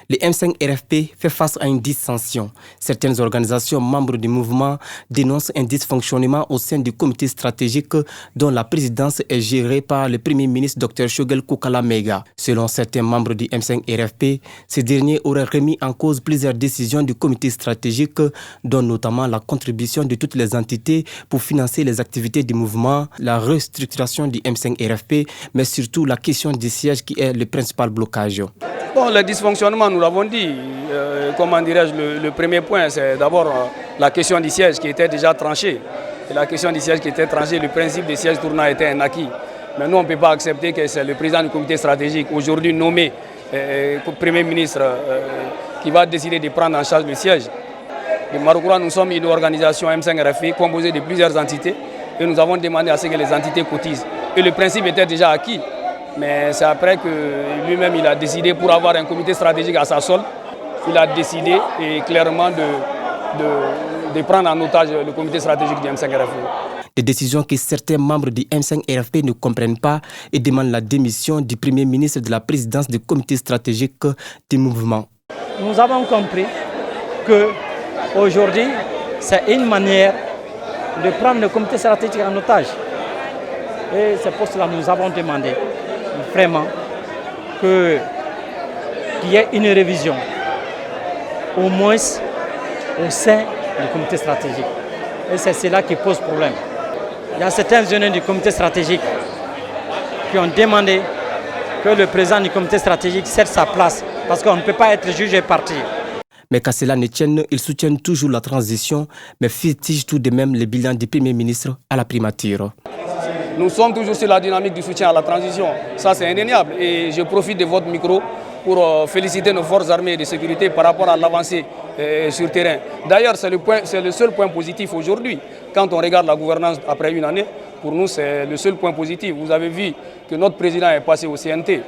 Le M5 RFP fait face à une dissension. Certaines organisations membres du mouvement dénoncent un dysfonctionnement au sein du comité stratégique dont la présidence est gérée par le Premier ministre Dr Choguel Kokala Maïga. Selon certains membres du M5 RFP, ces derniers auraient remis en cause plusieurs décisions du comité stratégique, dont notamment la contribution de toutes les entités pour financer les activités du mouvement, la restructuration du M5 RFP, mais surtout la question du siège qui est le principal blocage. Bon, le dysfonctionnement, nous l'avons dit, comment dirais-je, le premier point, c'est d'abord la question du siège qui était déjà tranchée. Et la question du siège qui était tranchée, le principe des sièges tournants était un acquis. Mais nous, on ne peut pas accepter que c'est le président du comité stratégique, aujourd'hui nommé Premier ministre, qui va décider de prendre en charge le siège. De Maroukra, nous sommes une organisation M5 RFP composée de plusieurs entités et nous avons demandé à ce que les entités cotisent. Et le principe était déjà acquis. Mais c'est après que lui-même il a décidé, pour avoir un comité stratégique à sa solde, il a décidé clairement de prendre en otage le comité stratégique du M5 RFP. Des décisions que certains membres du M5 RFP ne comprennent pas et demandent la démission du Premier ministre de la présidence du comité stratégique du mouvement. Nous avons compris qu'aujourd'hui, c'est une manière de prendre le comité stratégique en otage. Et c'est pour cela que nous avons demandé vraiment qu'il y ait une révision, au moins au sein du comité stratégique. Et c'est cela qui pose problème. Il y a certains jeunes du comité stratégique qui ont demandé que le président du comité stratégique cède sa place, parce qu'on ne peut pas être juge et partir. Mais qu'à cela ne tienne, ils soutiennent toujours la transition, mais fustigent tout de même le bilan du Premier ministre à la primature. Nous sommes toujours sur la dynamique du soutien à la transition. Ça, c'est indéniable. Et je profite de votre micro pour féliciter nos forces armées et de sécurité par rapport à l'avancée sur terrain. D'ailleurs, c'est le seul point positif aujourd'hui. Quand on regarde la gouvernance après une année, pour nous, c'est le seul point positif. Vous avez vu que notre président est passé au CNT.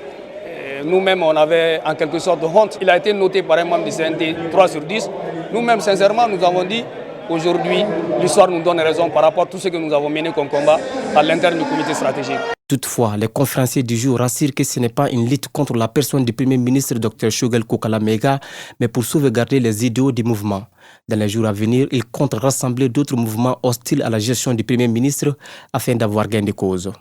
Nous-mêmes, on avait en quelque sorte honte. Il a été noté par un membre du CNT 3 sur 10. Nous-mêmes, sincèrement, nous avons dit aujourd'hui, l'histoire nous donne raison par rapport à tout ce que nous avons mené comme combat à l'intérieur du comité stratégique. Toutefois, les conférenciers du jour rassurent que ce n'est pas une lutte contre la personne du Premier ministre Dr Choguel Kokala Maïga, mais pour sauvegarder les idéaux du mouvement. Dans les jours à venir, ils comptent rassembler d'autres mouvements hostiles à la gestion du Premier ministre afin d'avoir gain de cause.